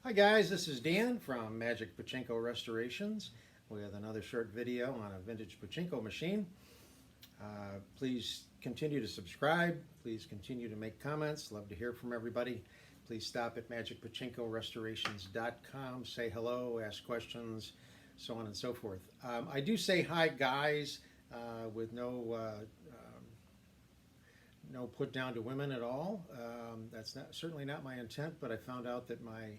Hi guys, this is Dan from Magic Pachinko Restorations with another short video on a vintage Pachinko machine. Please continue to subscribe. Please continue to make comments. Love to hear from everybody. Please stop at magicpachinkorestorations.com. Say hello, ask questions, so on and so forth. I do say hi guys with no put down to women at all. That's certainly not my intent, but I found out that my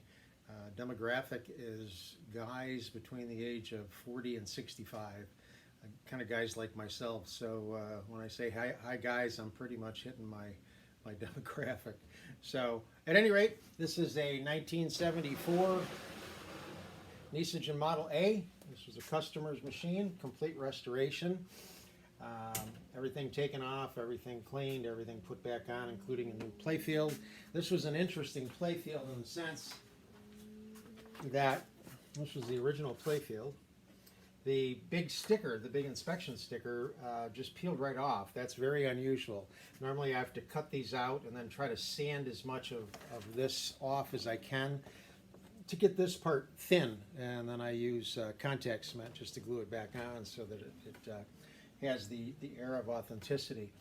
demographic is guys between the age of 40 and 65, kind of guys like myself. So when I say hi guys, I'm pretty much hitting my demographic. So at any rate, this is a 1974 Nishijin Model A. This was a customer's machine, complete restoration. Everything taken off, everything cleaned, everything put back on, including a new playfield. This was an interesting playfield in the sense that this was the original playfield. The big sticker, the big inspection sticker, just peeled right off. That's very unusual. Normally I have to cut these out and then try to sand as much of this off as I can to get this part thin, and then I use contact cement just to glue it back on so that it has the air of authenticity.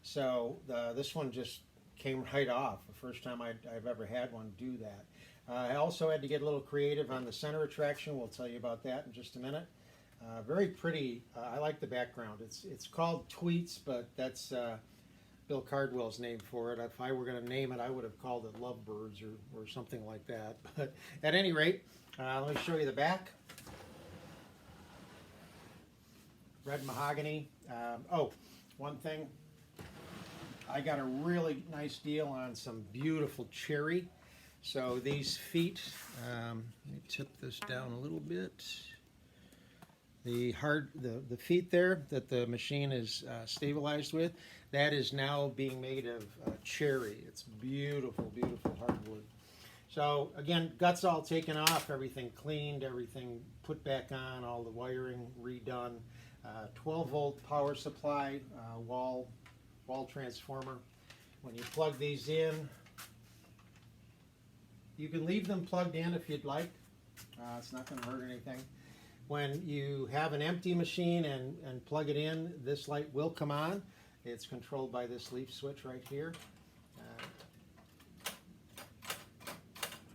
So this one just came right off. The first time I've ever had one do that. I also had to get a little creative on the center attraction. We'll tell you about that in just a minute. Very pretty. I like the background. It's called Tweets, but that's Bill Cardwell's name for it. If I were going to name it, I would have called it Lovebirds or something like that. But at any rate, let me show you the back. Red mahogany. Oh, one thing. I got a really nice deal on some beautiful cherry. So these feet, let me tip this down a little bit. The feet there that the machine is stabilized with, that is now being made of cherry. It's beautiful, beautiful hardwood. So again, guts all taken off, everything cleaned, everything put back on, all the wiring redone. 12-volt power supply, wall transformer. When you plug these in, you can leave them plugged in if you'd like. It's not going to hurt anything. When you have an empty machine and plug it in, this light will come on. It's controlled by this leaf switch right here.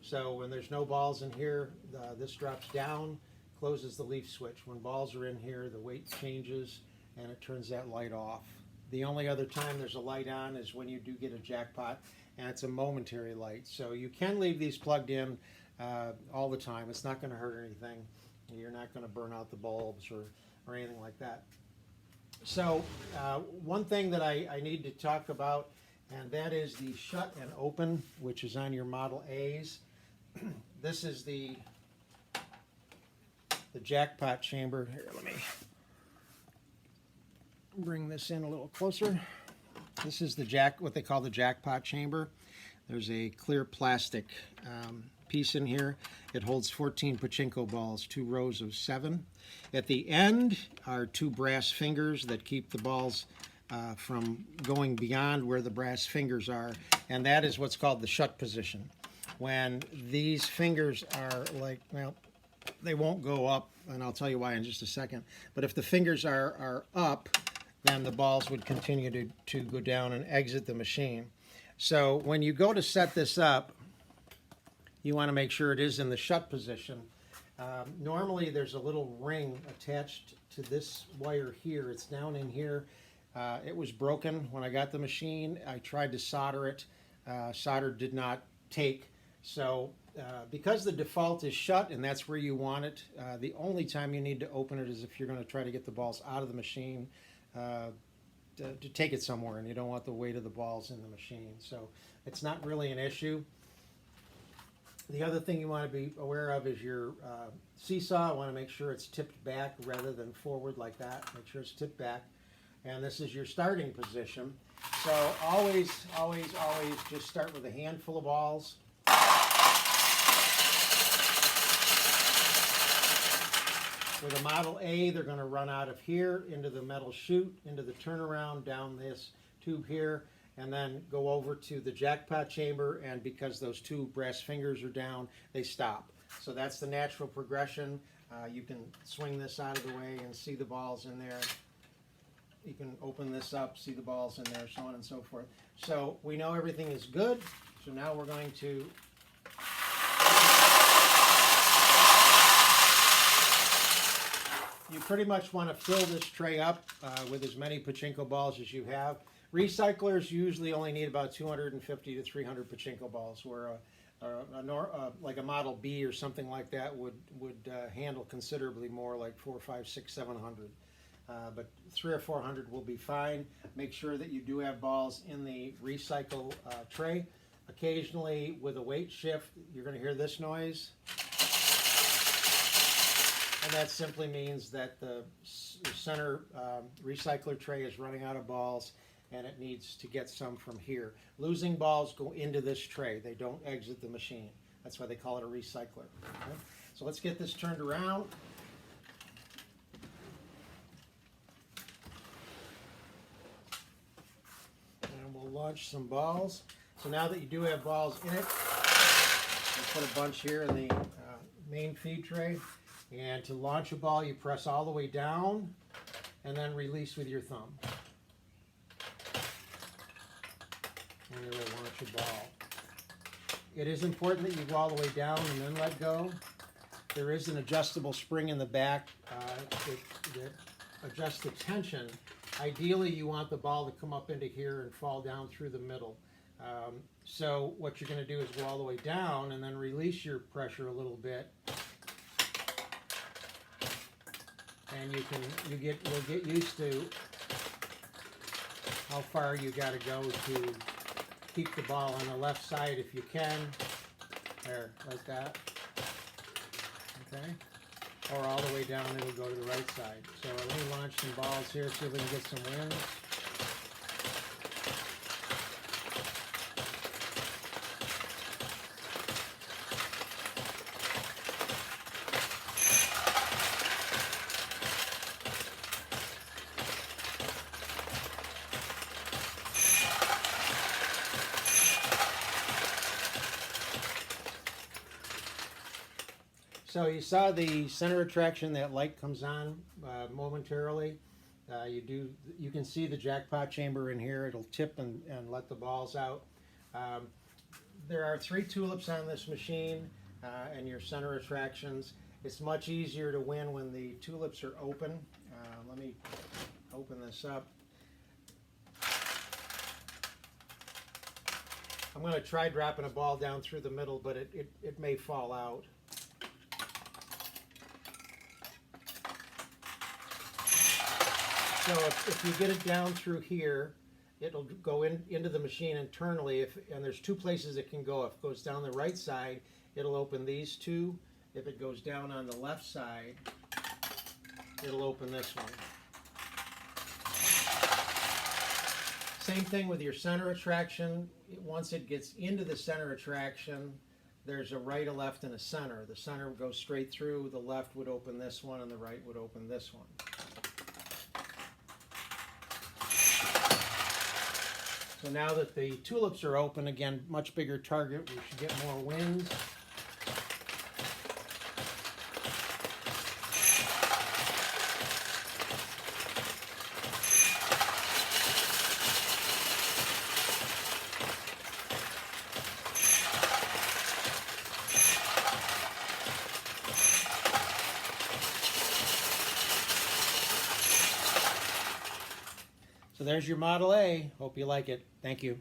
So when there's no balls in here, this drops down, closes the leaf switch. When balls are in here, the weight changes and it turns that light off. The only other time there's a light on is when you do get a jackpot, and it's a momentary light. So you can leave these plugged in all the time. It's not going to hurt anything. You're not going to burn out the bulbs or anything like that. So one thing that I need to talk about, and that is the shut and open, which is on your Model A's. This is the jackpot chamber. Here, let me bring this in a little closer. This is what they call the jackpot chamber. There's a clear plastic piece in here. It holds 14 pachinko balls, 2 rows of 7. At the end are 2 brass fingers that keep the balls from going beyond where the brass fingers are, and that is what's called the shut position. When these fingers are like, well, they won't go up, and I'll tell you why in just a second, but if the fingers are up, then the balls would continue to go down and exit the machine. So when you go to set this up, you want to make sure it is in the shut position. Normally there's a little ring attached to this wire here. It's down in here. It was broken when I got the machine. I tried to solder it. Solder did not take. So because the default is shut and that's where you want it, the only time you need to open it is if you're going to try to get the balls out of the machine to take it somewhere, and you don't want the weight of the balls in the machine. So it's not really an issue. The other thing you want to be aware of is your seesaw. I want to make sure it's tipped back rather than forward like that. Make sure it's tipped back. And this is your starting position. So always, always, always just start with a handful of balls. With a Model A, they're going to run out of here into the metal chute, into the turnaround, down this tube here, and then go over to the jackpot chamber, and because those two brass fingers are down, they stop. So that's the natural progression. You can swing this out of the way and see the balls in there. You can open this up, see the balls in there, so on and so forth. So we know everything is good. So now we're going to you pretty much want to fill this tray up with as many pachinko balls as you have. Recyclers usually only need about 250 to 300 pachinko balls, where like a Model B or something like that would handle considerably more, like 4, 5, 6, 700. But 300 or 400 will be fine. Make sure that you do have balls in the recycle tray. Occasionally, with a weight shift, you're going to hear this noise. And that simply means that the center recycler tray is running out of balls, and it needs to get some from here. Losing balls go into this tray. They don't exit the machine. That's why they call it a recycler. Okay? So let's get this turned around. And we'll launch some balls. So now that you do have balls in it, you put a bunch here in the main feed tray. And to launch a ball, you press all the way down and then release with your thumb. And it will launch a ball. It is important that you go all the way down and then let go. There is an adjustable spring in the back that adjusts the tension. Ideally, you want the ball to come up into here and fall down through the middle. So what you're going to do is go all the way down and then release your pressure a little bit. And you'll get used to how far you got to go to keep the ball on the left side if you can. There, like that. Okay. Or all the way down, it'll go to the right side. So let me launch some balls here, see if we can get some wins. So you saw the center attraction, that light comes on momentarily. You can see the jackpot chamber in here. It'll tip and let the balls out. There are 3 tulips on this machine and your center attractions. It's much easier to win when the tulips are open. Let me open this up. I'm going to try dropping a ball down through the middle, but it may fall out. So if you get it down through here, it'll go into the machine internally. And there's 2 places it can go. If it goes down the right side, it'll open these 2. If it goes down on the left side, it'll open this one. Same thing with your center attraction. Once it gets into the center attraction, there's a right, a left, and a center. The center goes straight through. The left would open this one, and the right would open this one. So now that the tulips are open, again, much bigger target, we should get more wins. So there's your Model A. Hope you like it. Thank you.